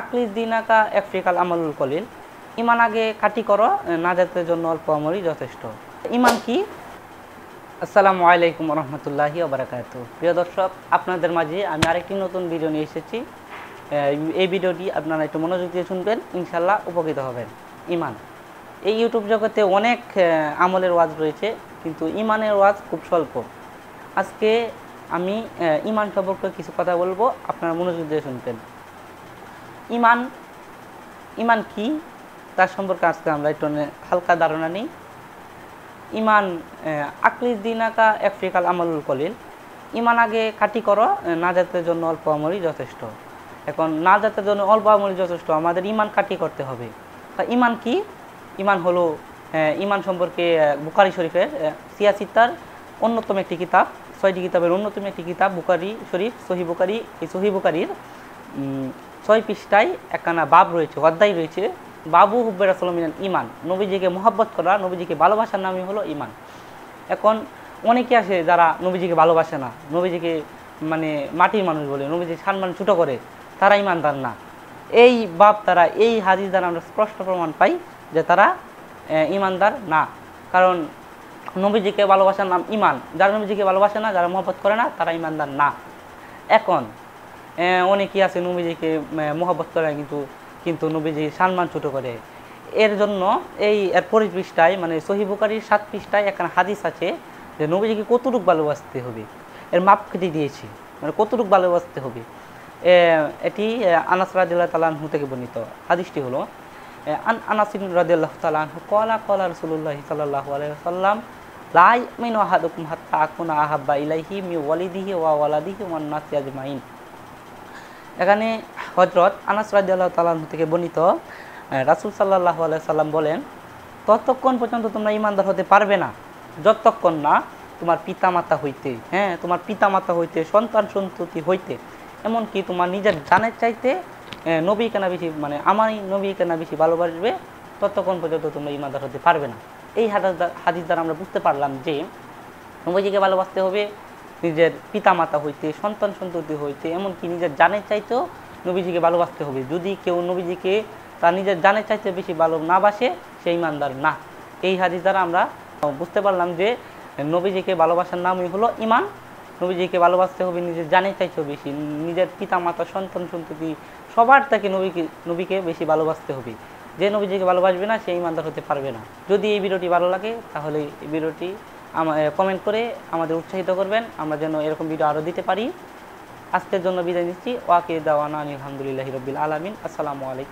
Achilles দিনাকা একফিকাল আমালুল কলিল। ইমান আগে কাটি করো, নাজাতের জন্য অল্প আমলই যথেষ্ট। ইমান কি? আসসালামু আলাইকুম রহমতুল্লাহি ওয়া বারাকাতুহু। প্রিয় দর্শক, আপনাদের মাঝে আমি আরেকটি নতুন ভিডিও নিয়ে এসেছি। এই ভিডিওটি আপনারা একটু মনোযোগ দিয়ে শুনবেন, ইনশাল্লাহ উপকৃত হবেন। ইমান, এই ইউটিউব জগতে অনেক আমলের ওয়াজ রয়েছে, কিন্তু ইমানের ওয়াজ খুব স্বল্প। আজকে আমি ইমান সম্পর্কে কিছু কথা বলবো, আপনারা মনোযোগ দিয়ে শুনবেন। ইমান ইমান কি তার সম্পর্কে আজকে আমরা একটু হালকা ধারণা নিই। ইমান আকলিস দিনাকা একফিকাল আমালুল কলিল। ইমান আগে কাটি করো, নাজাতের জন্য অল্প আমলই যথেষ্ট। এখন নাজাতের জন্য অল্প আমলই যথেষ্ট, আমাদের ইমান কাটি করতে হবে। তা ইমান কি? ইমান হলো ইমান সম্পর্কে বুখারী শরীফের সিয়াসিত্তার অন্যতম একটি কিতাব, 6টি কিতাবের অন্যতম একটি কিতাব বুখারী শরীফ, সহিহ বুখারী। এই সহিহ বুখারীর 6 পৃষ্ঠায় একখানা বাব রয়েছে, অধ্যায় রয়েছে, বাবু হুব্বে রাসূল মিনাল ইমান। নবীজিকে মোহাব্বত করা, নবীজিকে ভালোবাসার নামই হলো ইমান। এখন অনেকে আছে যারা নবীজিকে ভালোবাসে না, নবীজিকে মানে মাটির মানুষ বলে, নবীজি সম্মান ছোটো করে, তারা ইমানদার না। এই বাপ তারা এই হাদিস দ্বারা আমরা স্পষ্ট প্রমাণ পাই যে তারা ইমানদার না। কারণ নবীজিকে ভালোবাসার নাম ইমান। যারা নবীজিকে ভালোবাসে না, যারা মহব্বত করে না, তারা ইমানদার না। এখন অনেকেই আছে নবীজিকে মহব্বত করে কিন্তু নবীজি সম্মান ছোটো করে। এর জন্য এর পরিপৃষ্ঠায় মানে সহিহ বুখারীর 7 পৃষ্ঠায় একটা হাদিস আছে যে নবীজিকে কতটুকু ভালোবাসতে হবে, এর মাপ কেটে দিয়েছি, মানে কতটুকু ভালোবাসতে হবে। এটি আনাস রাদিয়াল্লাহু তাআলা আনহু থেকে বর্ণিত। হাদিসটি হলো আনাস রাদিয়াল্লাহু তাআলা আনহু ক্বালা ক্বালা রাসূলুল্লাহ সাল্লাল্লাহু আলাইহি ওয়াসাল্লাম লা ইউমিনু আহাদুকুম হাত্তা আকুনা আহাব্বা ইলাইহি মিন ওয়ালিদিহি ওয়া ওয়ালাদিহি ওয়ান নাসি আজমাইন। এখানে হযরত আনাস রাদিয়াল্লাহু তাআলা আনহু থেকে বর্ণিত, রাসূল সাল্লাল্লাহু আলাইহি সাল্লাম বলেন, ততক্ষণ পর্যন্ত তোমরা ইমানদার হতে পারবে না যতক্ষণ না তোমার পিতামাতা হইতে, তোমার পিতামাতা হইতে, সন্তান সন্ততি হইতে, এমনকি তোমার নিজের জানের চাইতে নবীকে না বেশি, মানে আমারই নবীকে না বেশি ভালোবাসবে, ততক্ষণ পর্যন্ত তোমরা ইমানদার হতে পারবে না। এই হাদিস দ্বারা আমরা বুঝতে পারলাম যে নবীজিকে ভালোবাসতে হবে নিজের পিতামাতা হইতে, সন্তান সন্ততি হইতে, এমনকি নিজের জানের চাইতেও নবীজিকে ভালোবাসতে হবে। যদি কেউ নবীজিকে তার নিজের জানের চাইতে বেশি ভালো না বাসে, সে ইমানদার না। এই হাদিস দ্বারা আমরা বুঝতে পারলাম যে নবীজিকে ভালোবাসার নামই হলো ইমান। নবীজিকে ভালোবাসতে হবে নিজের জানের চাইতেও বেশি, নিজের পিতামাতা, সন্তান সন্ততি সবার থেকে নবীকে বেশি ভালোবাসতে হবে। যে নবীজিকে ভালোবাসবে না, সে ইমানদার হতে পারবে না। যদি এই ভিডিওটি ভালো লাগে তাহলে এই ভিডিওটি কমেন্ট করে আমাদের উৎসাহিত করবেন, আমরা যেন এরকম ভিডিও আরও দিতে পারি। আজকের জন্য বিদায় নিচ্ছি। ওয়াকির দাওয়ানা আলহামদুলিল্লাহি রাব্বিল আলামিন। আসসালামু আলাইকুম।